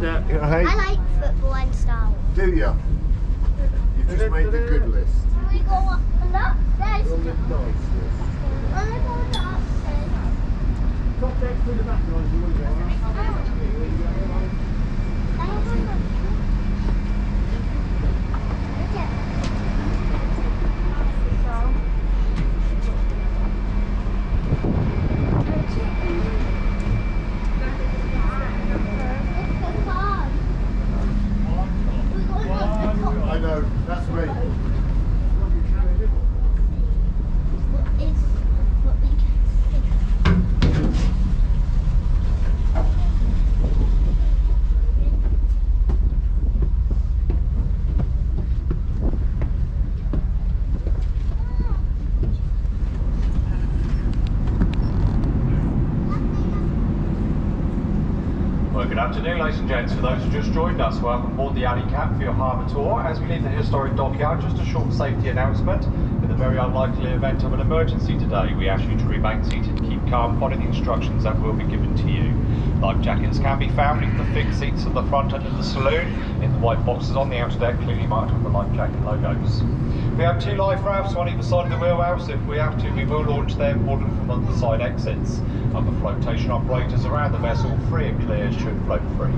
Chester. Hey. I like football and Star Wars. Do you? You just made the good list. Can we go up and up? There's On the nice list. I'm going to go upstairs. Top deck through the back lines, you will go. I know, that's me. Good afternoon, ladies and gents. For those who just joined us, welcome aboard the Alley Cap for your harbour tour. As we leave the historic dockyard, just a short safety announcement. In the very unlikely event of an emergency today, we ask you to remain seated and keep calm, following the instructions that will be given to you. Life jackets can be found in the fixed seats at the front end of the saloon, in the white boxes on the outer deck, clearly marked with the life jacket logos. We have 2 life rafts on either side of the wheelhouse. If we have to, we will launch them, board them from one of the side exits. Other flotation operators around the vessel, free and clear, should float free.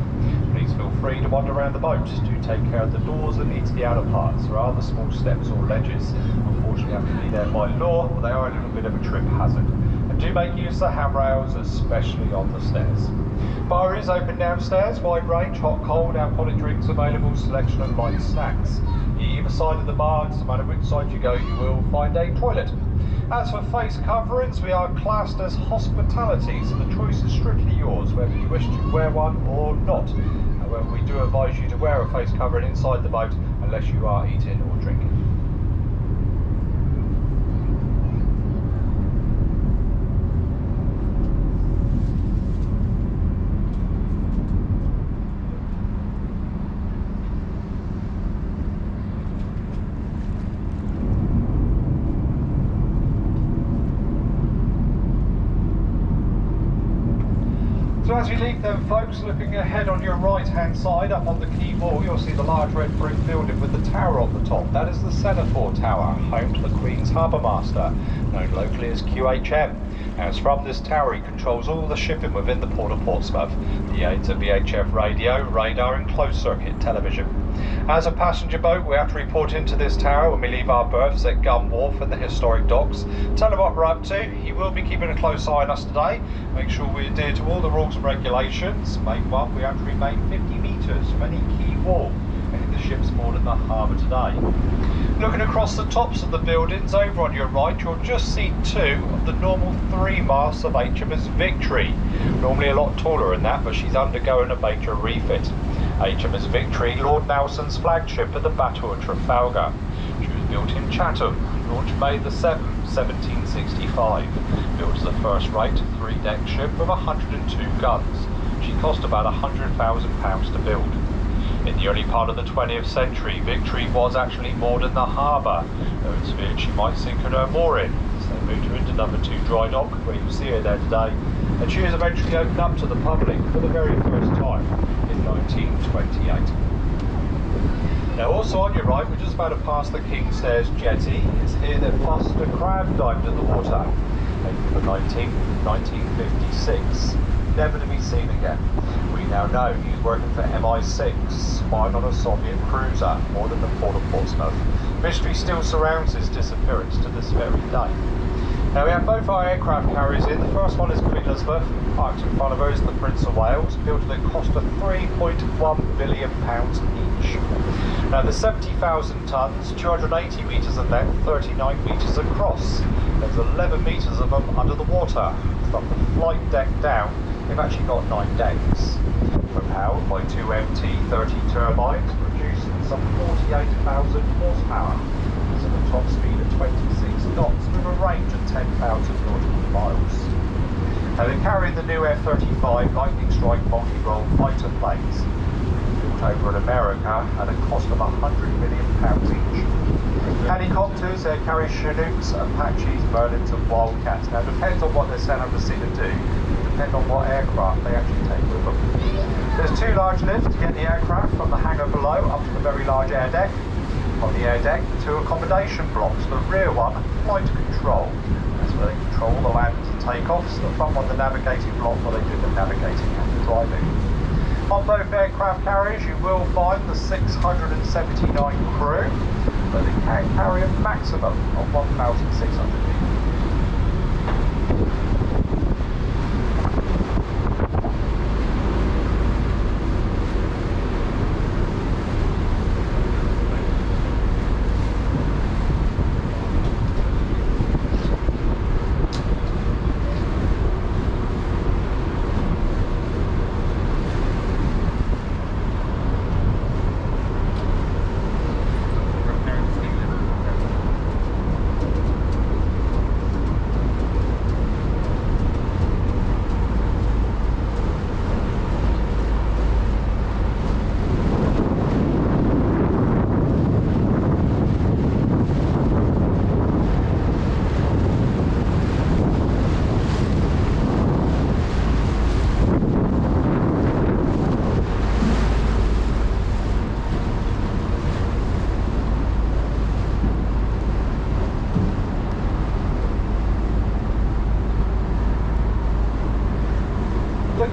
Please feel free to wander around the boat. Do take care of the doors that lead to the outer parts. There are the small steps or ledges. Unfortunately, have to be there by law, but they are a little bit of a trip hazard. And do make use of the handrails, especially on the stairs. Bar is open downstairs, wide range, hot, cold, alcoholic drinks available, selection of light snacks. Either side of the bar, no matter which side you go, you will find a toilet. As for face coverings, we are classed as hospitality, so the choice is strictly yours, whether you wish to wear one or not. However, we do advise you to wear a face covering inside the boat unless you are eating or drinking. So as you leave them, folks, looking ahead on your right hand side, up on the quay wall, you'll see the large red brick building with the tower on the top. That is the Spinnaker Tower, home to the Queen's Harbour Master, known locally as QHM. As from this tower, he controls all the shipping within the port of Portsmouth, the aids of VHF radio, radar and closed circuit television. As a passenger boat, we have to report into this tower when we leave our berths at Gun Wharf and the historic docks. Tell him what we're up to. He will be keeping a close eye on us today. Make sure we adhere to all the rules and regulations. Main one, we have to remain 50 metres from any quay wall. Any of the ships moored in the harbour today. Looking across the tops of the buildings, over on your right, you'll just see 2 of the normal 3 masts of HMS Victory. Normally a lot taller than that, but she's undergoing a major refit. HMS Victory, Lord Nelson's flagship at the Battle of Trafalgar. She was built in Chatham, launched May the 7th, 1765. Built as a first-rate 3-deck ship with 102 guns. She cost about £100,000 to build. In the early part of the 20th century, Victory was actually moored in the harbour. Though it's feared she might sink at her mooring. So they moved her into number 2 dry dock, where you see her there today. And she was eventually opened up to the public for the very first time in 1928. Now also on your right, we're just about to pass the King's Stairs jetty. It's here that Buster Crabbe dived in the water. April the 19th, 1956. Never to be seen again. We now know he was working for MI6, spying on a Soviet cruiser moored in the port of Portsmouth. Mystery still surrounds his disappearance to this very day. Now we have both our aircraft carriers in. The first one is Queen Elizabeth. Parked in front of her is the Prince of Wales, built at a cost of £3.1 billion each. Now the 70,000 tonnes, 280 metres in length, 39 metres across. There's 11 metres of them under the water. From the flight deck down, they've actually got 9 decks. We're powered by 2 MT-30 turbines, producing some 48,000 horsepower. It's at a top speed of 26 knots with a range of 10,000 nautical miles. Now they're carrying the new F-35 Lightning Strike multi-role fighter planes, built over in America at a cost of £100 million each. Helicopters, they carry Chinooks, Apaches, Merlins and Wildcats. Now it depends on what they're sent over the sea to do, depends on what aircraft they actually take with them. There's two large lifts to get the aircraft from the hangar below up to the very large air deck. On the air deck, the two accommodation blocks. The rear one, flight control. That's where they control the landings and takeoffs. The front one, the navigating block, where they do the navigating and the driving. On both aircraft carriers, you will find the 679 crew, but they can carry a maximum of 1,600 people.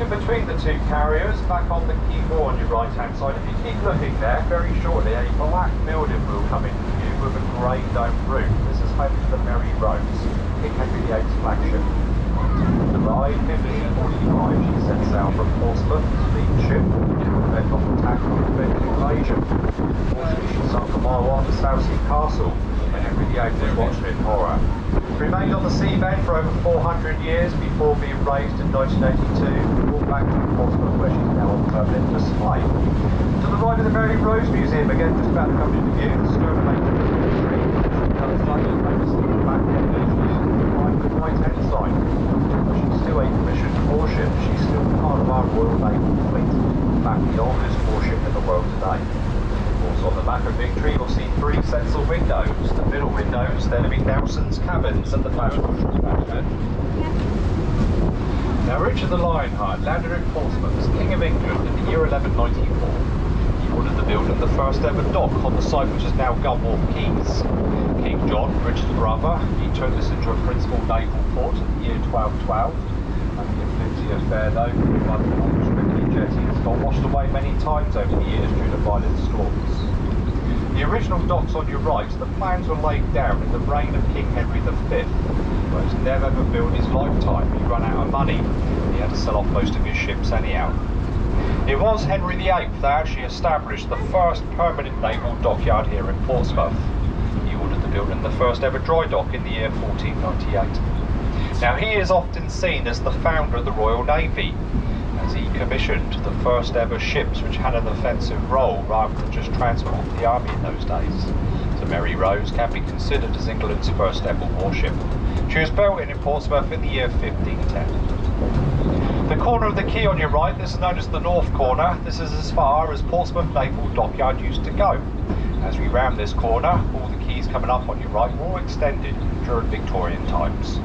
Between the two carriers, back on the keyboard on your right hand side, if you keep looking there, very shortly a black building will come into view with a grey domed roof. This is home to the Mary Rose, King Henry VIII's flagship. July 1545, she sets out from Portsmouth, fleet ship, bent off attack on the Viking invasion. Unfortunately, she sunk a mile on the Spinnaker Castle, and Henry VIII was watching in horror. Remained on the seabed for over 400 years before being raised in 1982 and brought back to Portsmouth, where she's now on permanent display. To the right of the Mary Rose Museum, again just about to come into view, the stern of HMS Warrior back on the right hand side. She's still a commissioned warship, she's still part of our Royal Naval fleet, in fact the oldest warship in the world today. Also on the back of Victory, you'll see three sets of windows. The middle windows, they're to be Nelson's cabins at the back. Now Richard the Lionheart landed at Portsmouth as King of England in the year 1194. He ordered the building of the first ever dock on the site which is now Gunwharf Quays. King John, Richard's brother, he turned this into a principal naval port in the year 1212. And the flimsy affair though, by the strictly jetty, has got washed away many times over the years due to violent storms. The original docks on your right, the plans were laid down in the reign of King Henry V, but was never ever built in his lifetime. He ran out of money. He had to sell off most of his ships anyhow. It was Henry VIII that actually established the first permanent naval dockyard here in Portsmouth. He ordered the building of the first ever dry dock in the year 1498. Now he is often seen as the founder of the Royal Navy, as he commissioned the first ever ships which had an offensive role rather than just transport the army in those days. The Mary Rose can be considered as England's first ever warship. She was built in Portsmouth in the year 1510. The corner of the quay on your right, this is known as the North Corner. This is as far as Portsmouth Naval Dockyard used to go. As we round this corner, all the quays coming up on your right were all extended during Victorian times.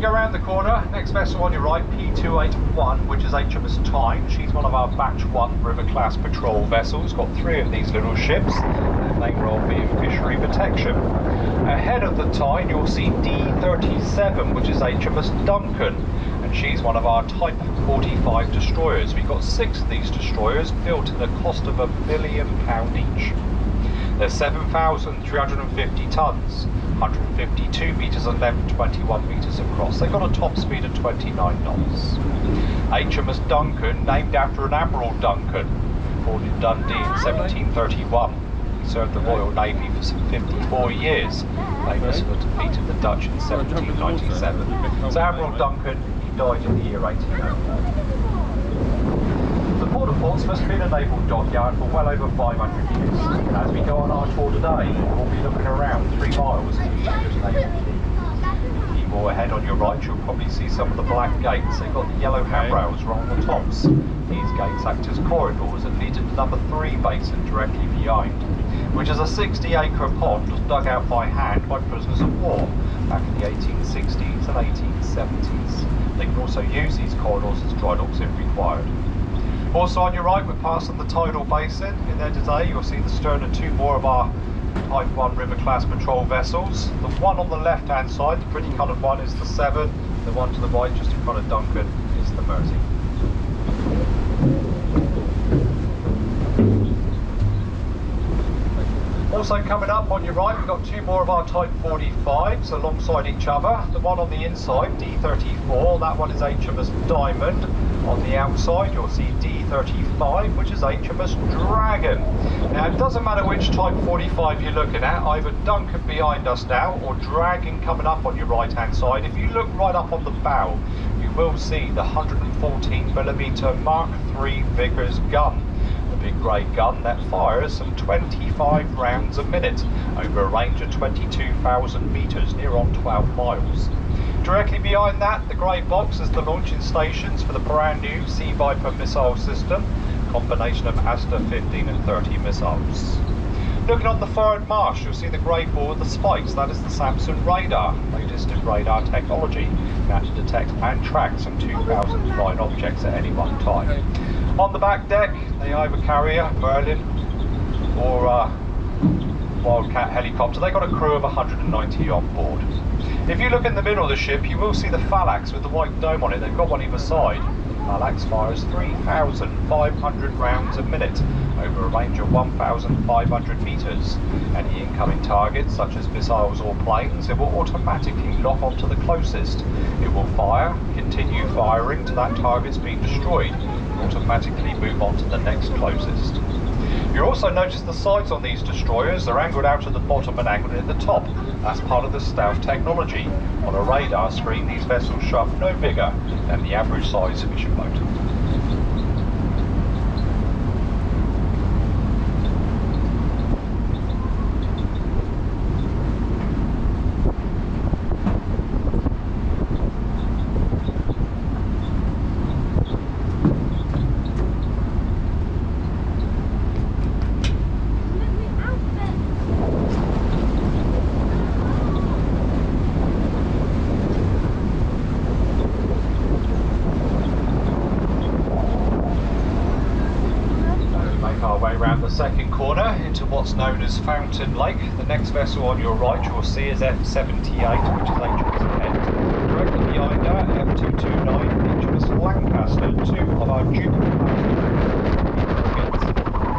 Go around the corner, next vessel on your right, P281, which is HMS Tyne. She's one of our Batch 1 River class patrol vessels. Got three of these little ships, their main role being fishery protection. Ahead of the Tyne you'll see D37, which is HMS Duncan, and she's one of our Type 45 destroyers. We've got 6 of these destroyers built at the cost of £1 billion each. They're 7,350 tons. 152 metres in length, 21 metres across. They've got a top speed of 29 knots. HMS Duncan, named after an Admiral Duncan, born in Dundee in 1731. He served the Royal Navy for some 54 years, famous for defeating the Dutch in 1797. So Admiral Duncan, he died in the year 1809. The Port of Portsmouth has been a naval dockyard for well over 500 years. And as we go on our tour today, we'll be looking around 3 miles of each naval quay. more ahead on your right, you'll probably see some of the black gates. They've got the yellow handrails right on the tops. These gates act as corridors and lead to the number 3 basin directly behind, which is a 60-acre pond dug out by hand by prisoners of war back in the 1860s and 1870s. They can also use these corridors as dry docks if required. Also on your right, we're passing the tidal basin. In there today, you'll see the stern of 2 more of our Type 1 River class patrol vessels. The one on the left hand side, the pretty coloured one, is the Severn. The one to the right, just in front of Duncan, is the Mersey. Also coming up on your right, we've got 2 more of our Type 45s alongside each other. The one on the inside, D34, that one is HMS Diamond. On the outside, you'll see D35, which is HMS Dragon. Now, it doesn't matter which Type 45 you're looking at, either Duncan behind us now or Dragon coming up on your right-hand side. If you look right up on the bow, you will see the 114mm Mark III Vickers gun. A big grey gun that fires some 25 rounds a minute over a range of 22,000 metres, near on 12 miles. Directly behind that, the grey box, is the launching stations for the brand new Sea Viper missile system, combination of Aster 15 and 30 missiles. Looking on the forward mast, you'll see the grey ball with the spikes. That is the Saxon radar, latest in radar technology, now to detect and track some 2,000 flying objects at any one time. On the back deck, they either carrier, Merlin, or Wildcat helicopter. They got a crew of 190 on board. If you look in the middle of the ship, you will see the phalanx with the white dome on it. They've got one either side. Phalanx fires 3,500 rounds a minute over a range of 1,500 metres. Any incoming targets, such as missiles or planes, it will automatically lock onto the closest. It will fire, continue firing till that target's been destroyed, and automatically move on to the next closest. You'll also notice the sides on these destroyers, they're angled out at the bottom and angled at the top. That's part of the stealth technology. On a radar screen, these vessels show up no bigger than the average size fishing boat. Second corner into what's known as Fountain Lake. The next vessel on your right you'll see is F78, which is HMS Kent. Directly behind her, F229, HMS Lancaster, 2 of our Duke frigates. We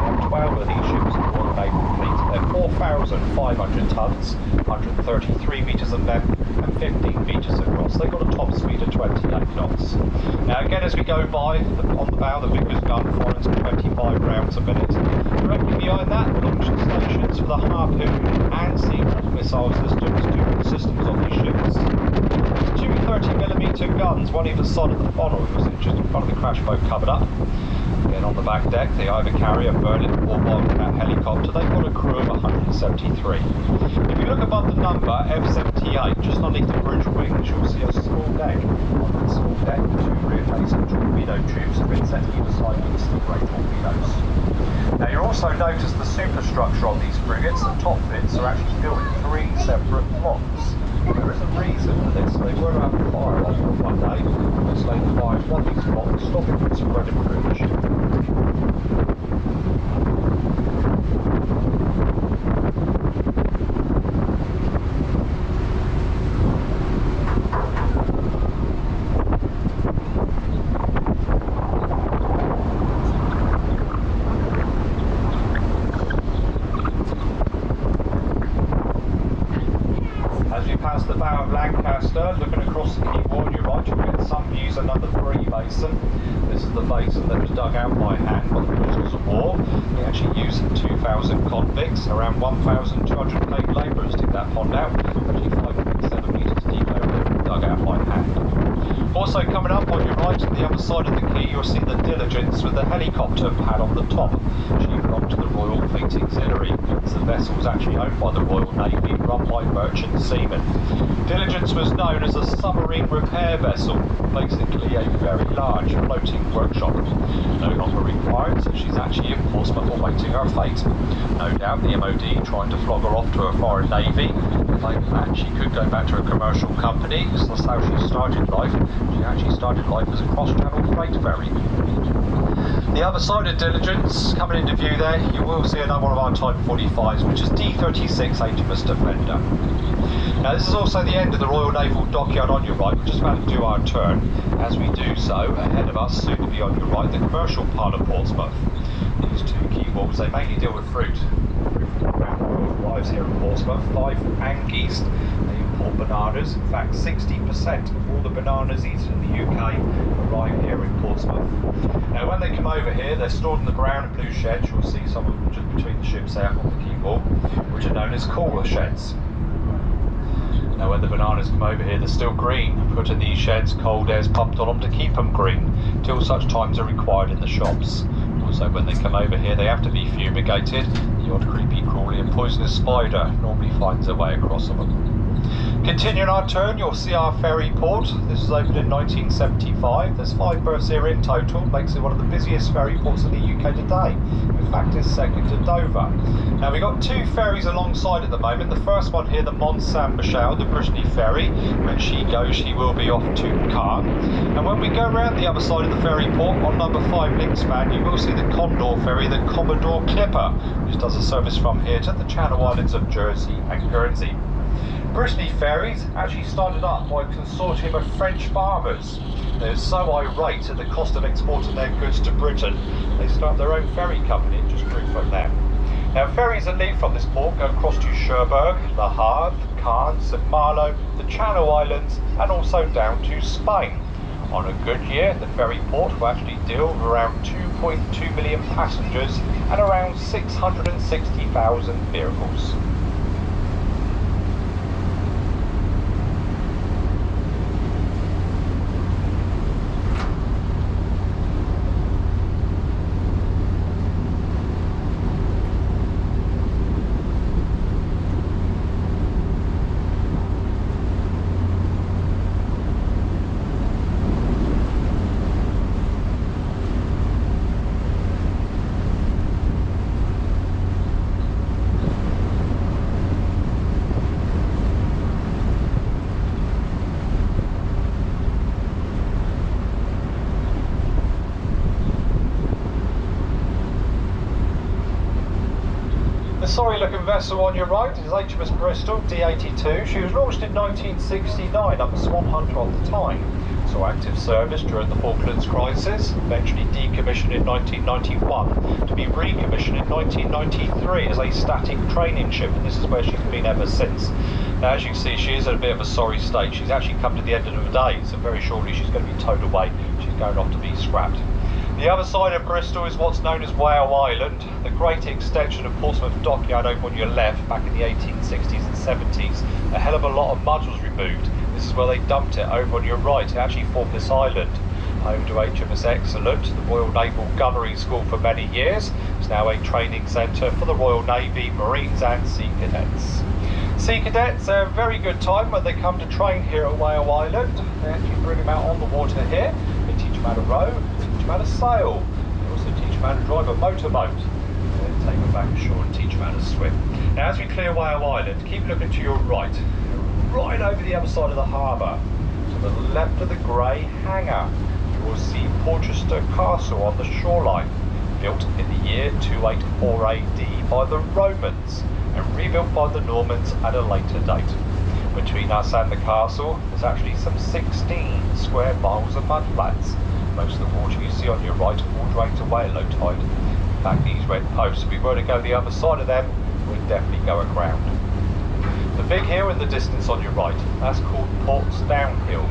have 12 of these ships in the Royal Naval Fleet. They're 4,500 tons, 133 metres of length and 15 metres across. They've got a top speed of 28 knots. Now again, as we go by, on the bow, the Vickers gun fires 25 rounds a minute. Directly behind that, the launching stations for the Harbour and Sea missile systems on these ships. There's 2 30mm guns, one either side of the funnel, just in front of the crash boat covered up. Again on the back deck, they either carry a Merlin or Wildcat helicopter. They've got a crew of 173. If you look above the number, F78, just underneath the bridge wings, you'll see a small deck. On that small deck, 2 rear-facing torpedo tubes have been set either side with Stingray torpedoes. Now you'll also notice the superstructure on these frigates. The top bits are actually built in 3 separate blocks. There is a reason for this. They were to have a fire on them one day, and so they fired one of these blocks, stopping from spreading through the ship. Looking across the keyboard, you're right, you'll get some views of number 3 basin. This is the basin that was dug out by hand by the prisoners of war. We actually used 2,000 convicts, around 1,200 paid labourers to dig that pond out, actually 5.7 metres deep over it, dug out by hand. Also coming up on your right, on the other side of the quay, you'll see the Diligence with the helicopter pad on the top. She belonged to the Royal Fleet Auxiliary. once. The vessel was actually owned by the Royal Navy, run by merchant seamen. Diligence was known as a submarine repair vessel, basically a very large floating workshop. No longer required, so she's actually in Portsmouth awaiting her fate. No doubt the MOD trying to flog her off to a foreign navy, claiming that she could go back to a commercial company, because that's how she started life. She actually started life as a cross-channel freight ferry. The other side of Diligence, coming into view there, you will see another one of our Type 45s, which is D36 HMS Defender. Now this is also the end of the Royal Naval Dockyard on your right. We're just about to do our turn. As we do so, ahead of us, soon to be on your right, the commercial part of Portsmouth. These two key walls, they mainly deal with fruit. Arrives here in Portsmouth, 5 Angies. They import bananas. In fact, 60% of all the bananas eaten in the UK arrive here in Portsmouth. Now when they come over here, they're stored in the brown and blue sheds. You'll see some of them just between the ships there on the quay wall, which are known as cooler sheds. Now when the bananas come over here, they're still green. Put in these sheds, cold air's pumped on them to keep them green, till such times are required in the shops. Also when they come over here, they have to be fumigated. The odd creepy, crawly and poisonous spider normally finds their way across them. Continuing our turn, you'll see our ferry port. This was opened in 1975. There's 5 berths here in total, makes it one of the busiest ferry ports in the UK today. In fact, it's second to Dover. Now we've got 2 ferries alongside at the moment. The first one here, the Mont Saint-Michel, the Brittany ferry. When she goes, she will be off to Caen. And when we go around the other side of the ferry port, on number 5 link span, you will see the Condor ferry, the Commodore Clipper, which does a service from here to the Channel Islands of Jersey and Guernsey. Brittany ferries actually started up by a consortium of French farmers. They're so irate at the cost of exporting their goods to Britain, they start their own ferry company and just grew from there. Now ferries that leave from this port go across to Cherbourg, Le Havre, Caen, St Malo, the Channel Islands and also down to Spain. On a good year, the ferry port will actually deal with around 2.2 million passengers and around 660,000 vehicles. The sorry looking vessel on your right is HMS Bristol D82. She was launched in 1969 up at Swan Hunter at the time. So active service during the Falklands crisis, eventually decommissioned in 1991 to be recommissioned in 1993 as a static training ship, and this is where she's been ever since. Now as you can see, she is in a bit of a sorry state. She's actually come to the end of her days, and very shortly she's going to be towed away. She's going off to be scrapped. The other side of Bristol is what's known as Whale Island, the great extension of Portsmouth Dockyard over on your left back in the 1860s and 70s. A hell of a lot of mud was removed. This is where they dumped it over on your right. It actually formed this island. Home to HMS Excellent, the Royal Naval Gunnery School for many years. It's now a training centre for the Royal Navy, Marines and Sea Cadets. Sea Cadets are a very good time when they come to train here at Whale Island. They actually bring them out on the water here. They teach them how to row, they teach them how to sail. They also teach them how to drive a motorboat. They then take them back ashore and teach them how to swim. Now as we clear Whale Island, keep looking to your right. Right over the other side of the harbour. To the left of the grey hangar, you will see Portchester Castle on the shoreline. Built in the year 284 AD by the Romans and rebuilt by the Normans at a later date. Between us and the castle, there's actually some 16 square miles of mudflats. Most of the water you see on your right will drain away at low tide. In fact, these red posts, if we were to go the other side of them, would definitely go aground. The big hill in the distance on your right, that's called Portsdown Hill.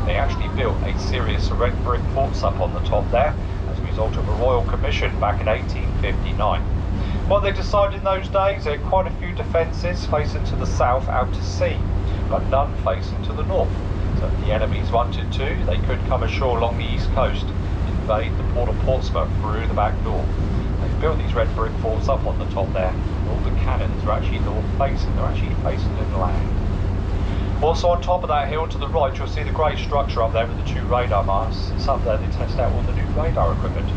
They actually built a series of red brick forts up on the top there as a result of a royal commission back in 1859. What they decided in those days, there were quite a few defences facing to the south out to sea, but none facing to the north. So if the enemies wanted to, they could come ashore along the east coast, invade the port of Portsmouth through the back door. They built these red brick forts up on the top there. All the cannons are actually north facing, they're actually facing inland. Also on top of that hill to the right, you'll see the grey structure up there with the 2 radar masts. It's up there they test out all the new radar equipment.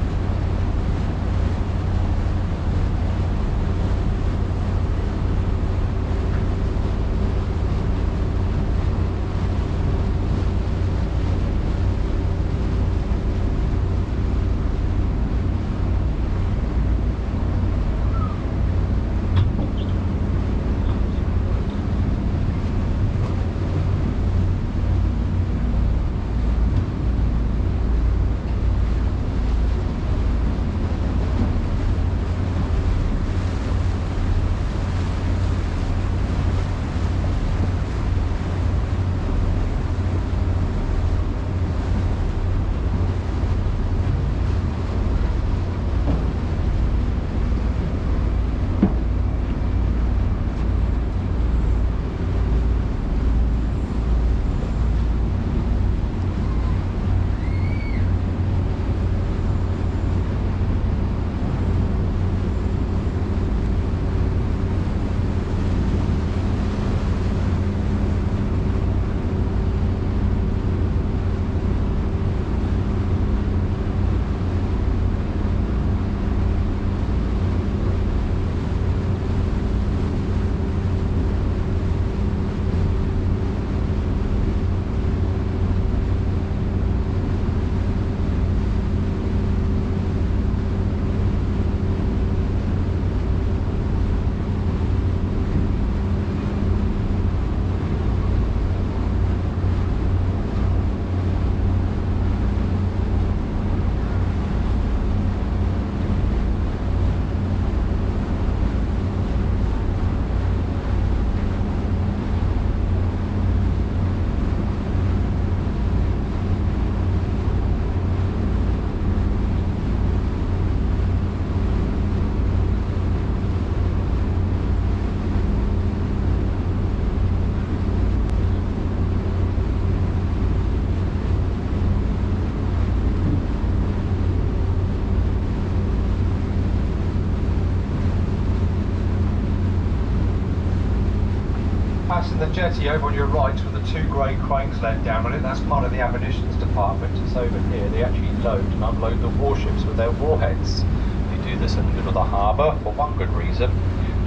Passing the jetty over on your right with the 2 grey cranes let down on it, that's part of the ammunitions department. It's over here. They actually load and unload the warships with their warheads. They do this in the middle of the harbour for one good reason,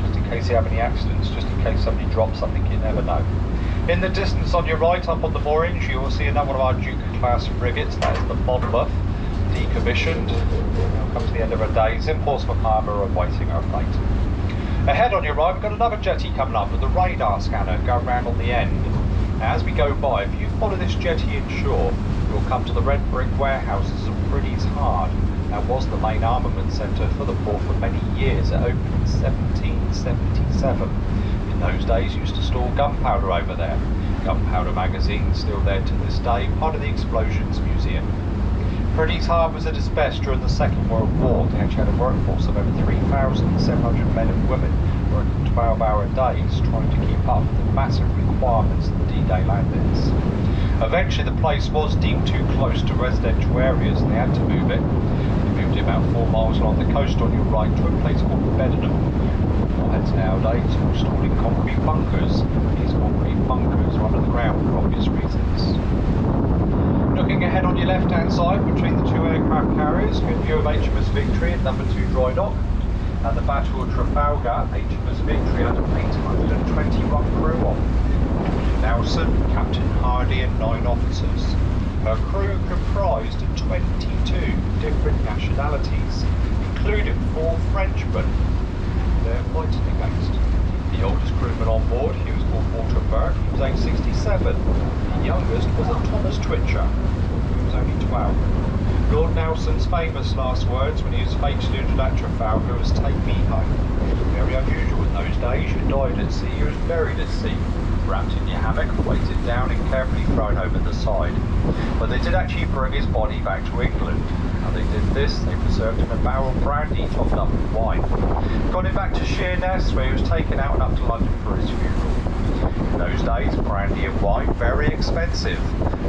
just in case you have any accidents, just in case somebody drops something, you never know. In the distance on your right, up on the moorings, you will see another one of our Duke-class frigates. That is the Monmouth, decommissioned. Now come to the end of her days in Portsmouth Harbour awaiting her fate. Ahead on your right, we've got another jetty coming up with the radar scanner going round on the end. Now, as we go by, if you follow this jetty inshore, you'll come to the red brick warehouses of Frigates Hard. That was the main armament centre for the port for many years. It opened in 1777. In those days, used to store gunpowder over there. Gunpowder magazines still there to this day, part of the Explosions Museum. Frigates Hard was at its best during the Second World War. They actually had a workforce of over 3,700 men and women working 12-hour days trying to keep up with the massive requirements of the D-Day landings. Eventually the place was deemed too close to residential areas and they had to move it. They moved it about 4 miles along the coast on your right to a place called Beddenham. Warheads nowadays are stored in concrete bunkers. These concrete bunkers are under the ground for obvious reasons. Looking ahead on your left-hand side between the 2 aircraft carriers, good view of HMS Victory at number 2 dry dock, and the Battle of Trafalgar. HMS Victory had 821 crew on. Nelson, Captain Hardy and 9 officers. Her crew comprised of 22 different nationalities, including 4 Frenchmen they're fighting against. The oldest crewman on board, he was called Walter Burke, he was age 67. The youngest was a Thomas Twitcher, who was only 12. Lord Nelson's famous last words when he was fatally injured at Trafalgar was, "Take me home." Very unusual in those days. You died at sea, you was buried at sea, wrapped in your hammock, weighted down and carefully thrown over the side. But they did actually bring his body back to England. How they did this, they preserved in a barrel of brandy topped up with wine. Got him back to Sheerness, where he was taken out and up to London for his funeral. In those days, brandy and wine, very expensive.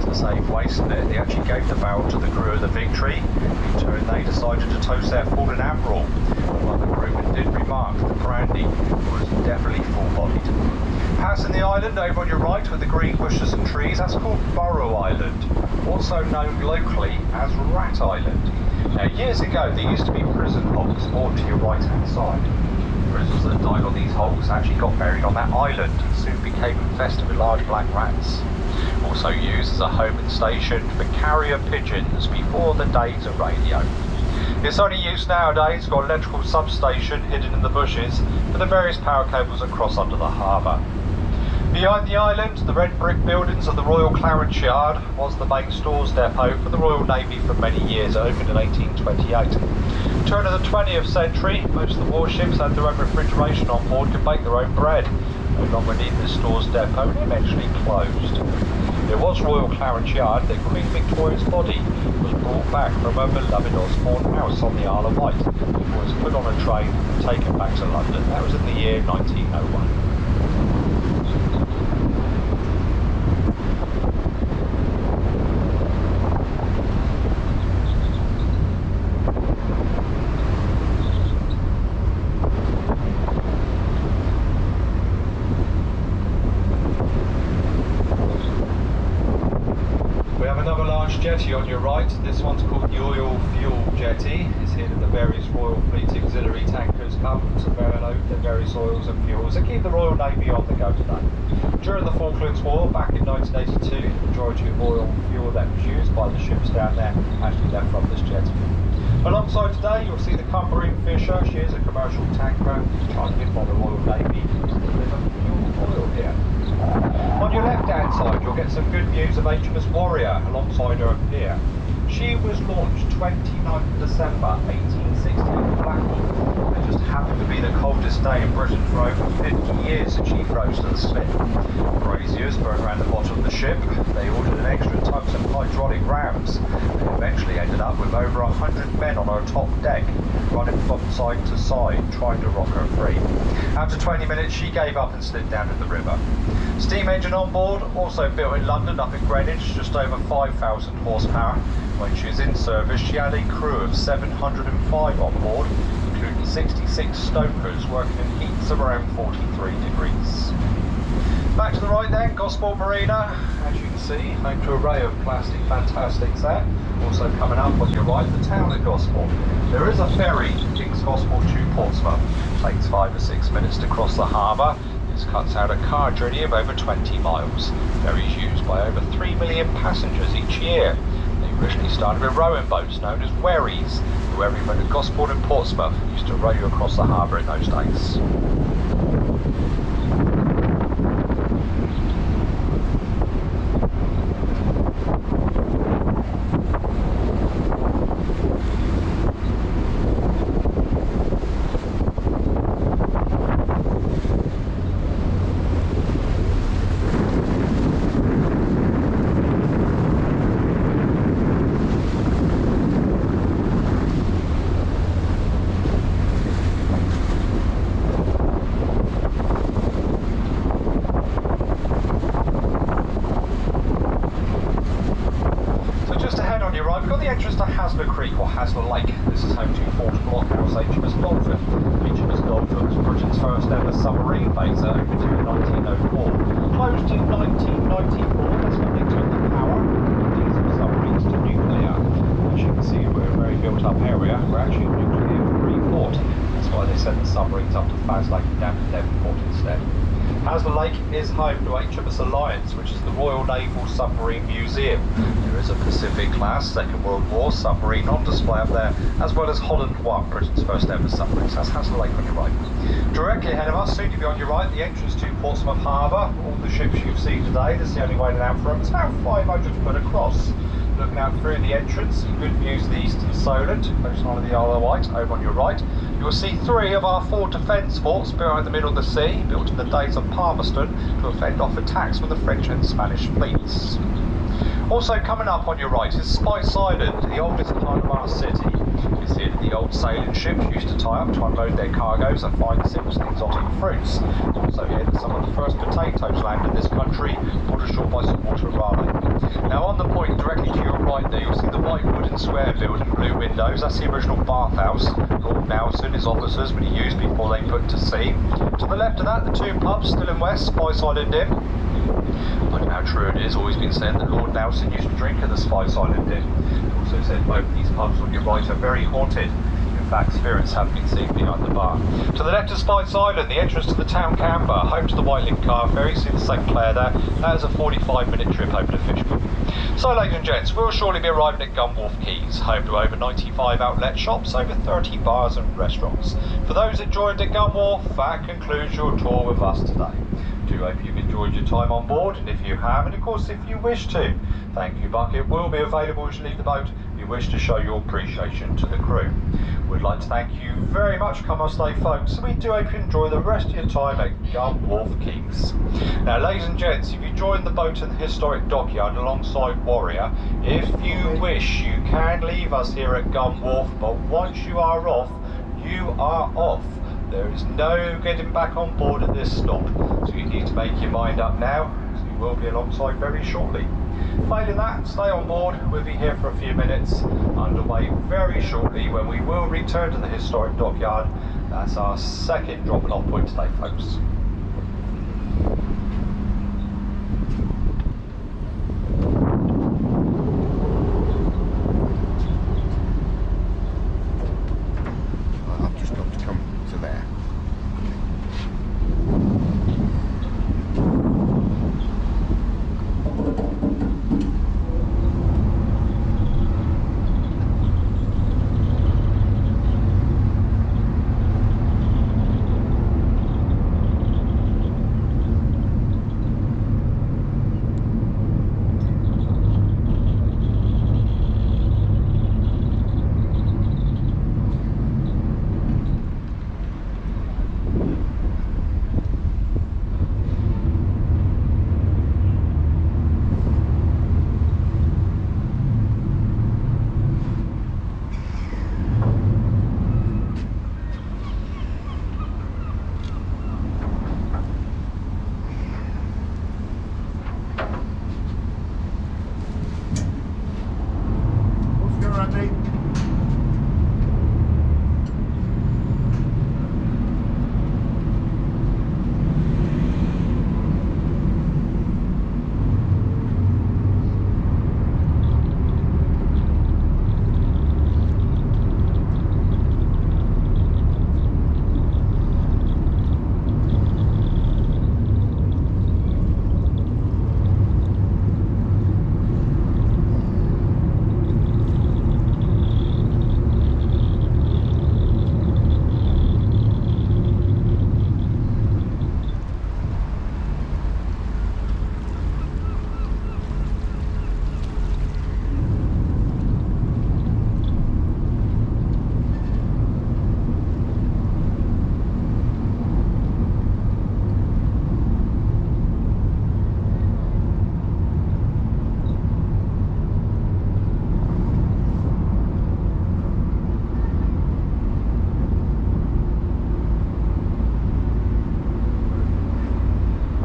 To save wasting it, they actually gave the barrel to the crew of the Victory. In turn, they decided to toast their fallen admiral. While the crewmen did remark that the brandy was definitely full-bodied. Passing the island over on your right with the green bushes and trees, that's called Burrow Island, also known locally as Rat Island. Now, years ago, there used to be prison hulks moored to your right-hand side. Prisoners that died on these hulks actually got buried on that island and soon became infested with large black rats. Also used as a homing station for carrier pigeons before the days of radio. It's only used nowadays for electrical substation hidden in the bushes with the various power cables that cross under the harbour. Behind the island, the red brick buildings of the Royal Clarence Yard was the main stores depot for the Royal Navy for many years, opened in 1828. Turn of the 20th century, most of the warships had their own refrigeration on board, could make their own bread. No longer needed the store's depot and eventually closed. It was Royal Clarence Yard that Queen Victoria's body was brought back from her beloved Osborne House on the Isle of Wight before it was put on a train and taken back to London. That was in the year 1901. Jetty on your right. This one's called the Oil Fuel Jetty. It's here that the various Royal Fleet auxiliary tankers come to load their various oils and fuels that keep the Royal Navy on the go today. During the Falklands War back in 1982, the majority of oil and fuel that was used by the ships down there actually left from this jetty. Alongside today, you'll see the Cumbrian Fisher. She is a commercial tanker chartered by the Royal Navy to deliver fuel oil here. On your left-hand side, you'll get some good views of HMS Warrior alongside her pier. She was launched 29th of December 1860 in Blackpool. It just happened to be the coldest day in Britain for over 50 years and she froze to the slip. Braziers burned around the bottom of the ship. They ordered an extra tons of hydraulic rams. They eventually ended up with over 100 men on her top deck, running from side to side, trying to rock her free. After 20 minutes, she gave up and slid down in the river. Steam engine on board, also built in London up in Greenwich, just over 5,000 horsepower. When she was in service, she had a crew of 705 on board, including 66 stokers working in heats of around 43 degrees. Back to the right then, Gosport Marina. As you can see, home to an array of plastic fantastics there. Also coming up on your right, the town of Gosport. There is a ferry, King's Gosport to Portsmouth. It takes 5 or 6 minutes to cross the harbour. This cuts out a car journey of over 20 miles. Ferries used by over 3 million passengers each year. They originally started with rowing boats known as wherries. Whoever went to Gosport and Portsmouth used to row you across the harbour in those days. Lake. This is home to Fort Blockhouse HMS Dolphin. HMS Dolphin was Britain's first ever submarine base, opened in 1904. Closed in 1994, that's when they took the power of diesel submarines to nuclear. As you can see, we're a very built up area. We're actually a nuclear-free port. That's why they sent the submarines up to Faz Lake and down to Devonport instead. Hasler Lake is home to HMS Alliance, which is the Royal Naval Submarine Museum. There is a Pacific-class Second World War submarine on display up there, as well as Holland 1, Britain's first ever submarine. So that's Hasler Lake on your right. Directly ahead of us, soon to be on your right, the entrance to Portsmouth Harbour. All the ships you've seen today, this is the only way out from. It's about 500 foot across. Looking out through the entrance, good views of the eastern Solent, coastline of the Isle of Wight, over on your right. You'll see 3 of our 4 defence forts built in the middle of the sea, built in the days of Palmerston to fend off attacks from the French and Spanish fleets. Also coming up on your right is Spice Island, the oldest part of our city. You see that the old sailing ships used to tie up to unload their cargoes of fine silks and exotic fruits. It's also here that some of the first potatoes landed in this country, brought ashore by Sir Walter Raleigh. Now on the point directly to your right there, you'll see the white wooden square building, blue windows. That's the original bathhouse. Lord Nelson, his officers, would he used before they put to sea. To the left of that, the two pubs still in West, Spice Island Inn. I don't know how true it is, always been said that Lord Nelson used to drink at the Spice Island Inn. It also said both these pubs on your right are very haunted. In fact, spirits have been seen behind the bar. To the left of Spice Island, the entrance to the town Canberra, home to the White Link car ferry. See the St Clair there. That is a 45-minute trip over to Fishbourne. So, ladies and gents, we'll shortly be arriving at Gunwharf Quays, home to over 95 outlet shops, over 30 bars and restaurants. For those that joined at Gunwharf, that concludes your tour with us today. Do hope you've enjoyed your time on board, and if you have, and of course if you wish to, thank you bucket will be available as you leave the boat if you wish to show your appreciation to the crew. We'd like to thank you very much, come on stay folks, and we do hope you enjoy the rest of your time at Gunwharf Quays. Now ladies and gents, if you join the boat in the historic dockyard alongside Warrior, if you wish you can leave us here at Gunwharf, but once you are off, you are off. There is no getting back on board at this stop, so you need to make your mind up now, so you will be alongside very shortly. Failing that, stay on board, we'll be here for a few minutes, underway very shortly when we will return to the historic dockyard. That's our second dropping off point today, folks. I've just got to come to there.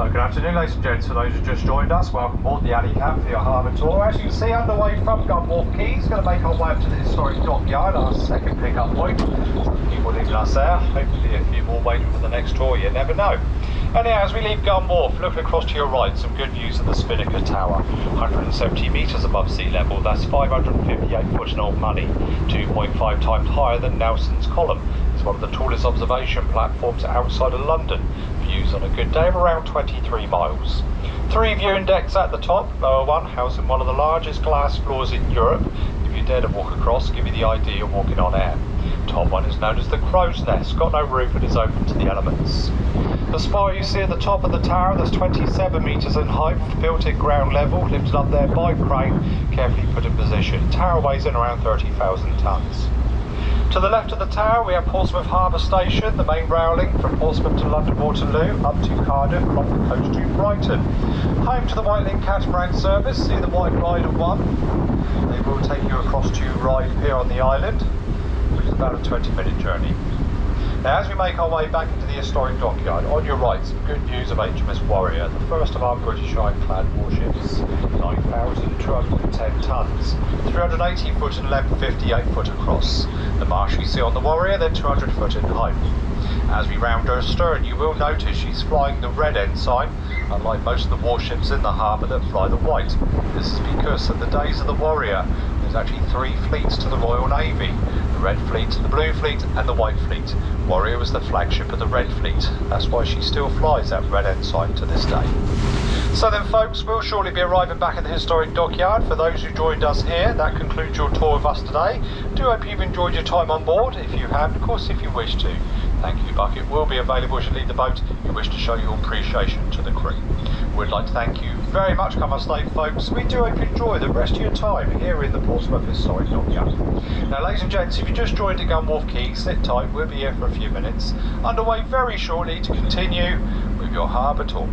Good afternoon ladies and gents, for those who just joined us, welcome aboard the Alley Cab for your harbour tour. As you can see, underway from Gunwharf Quays, going to make our way up to the historic dockyard, our second pick-up point. Some people leaving us there, hopefully a few more waiting for the next tour, you never know. Anyhow, as we leave Gunwharf, look across to your right, some good views of the Spinnaker Tower. 170 metres above sea level, that's 558 foot in old money, 2.5 times higher than Nelson's Column. It's one of the tallest observation platforms outside of London. Views on a good day of around 23 miles. 3 viewing decks at the top, lower one housing one of the largest glass floors in Europe. If you dare to walk across, give you the idea of walking on air. Top one is known as the Crow's Nest, got no roof and is open to the elements. The spire you see at the top of the tower, that's 27 metres in height, built at ground level, lifted up there by crane, carefully put in position. Tower weighs in around 30,000 tonnes. To the left of the tower we have Portsmouth Harbour Station, the main rail link from Portsmouth to London Waterloo up to Cardiff along the coast to Brighton. Home to the White Link catamaran service, see the White Rider 1. They will take you across to Ryde Pier on the island, which is about a 20-minute journey. Now as we make our way back into the historic dockyard, on your right some good news of HMS Warrior, the first of our British ironclad warships, 9,210 tonnes, 380 foot in length, 58 foot across. The mast you see on the Warrior, then 200 foot in height. As we round her stern, you will notice she's flying the red ensign, unlike most of the warships in the harbour that fly the white. This is because in the days of the Warrior, there's actually 3 fleets to the Royal Navy: the Red Fleet, the Blue Fleet and the White Fleet. Warrior was the flagship of the Red Fleet. That's why she still flies that red ensign to this day. So then folks, we'll shortly be arriving back at the historic dockyard. For those who joined us here, that concludes your tour of us today. Do hope you've enjoyed your time on board. If you have, of course, if you wish to, thank you bucket will be available as you leave the boat if you wish to show your appreciation to the crew. We'd like to thank you very much, come on stay folks. We do hope you enjoy the rest of your time here in the Portsmouth historic dockyard. Now ladies and gents, if you just joined at Gunwharf Quay, sit tight, we'll be here for a few minutes. Underway very shortly to continue with your harbour tour.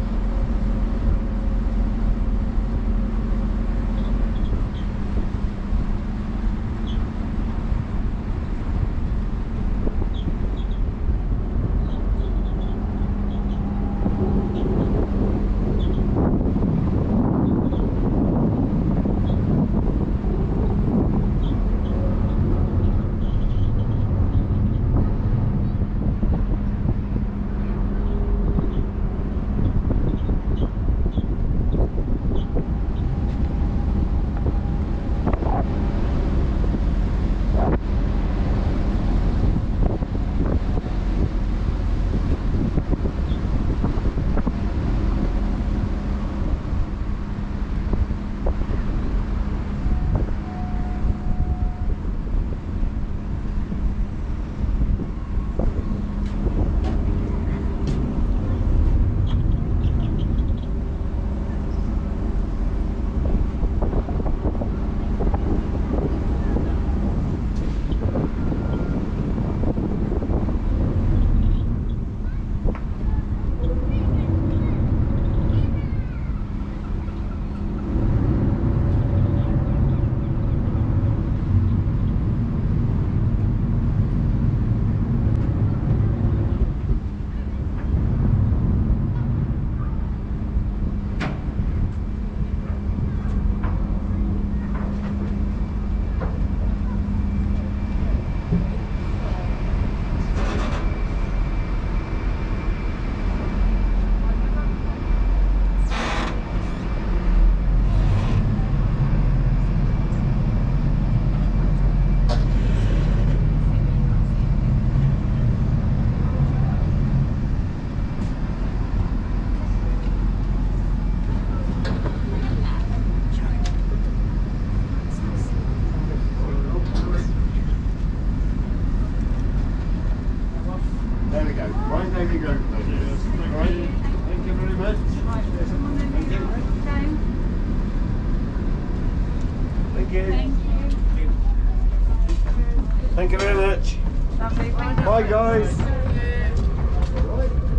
Thank you very much. Lovely. Bye guys.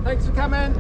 Thanks for coming.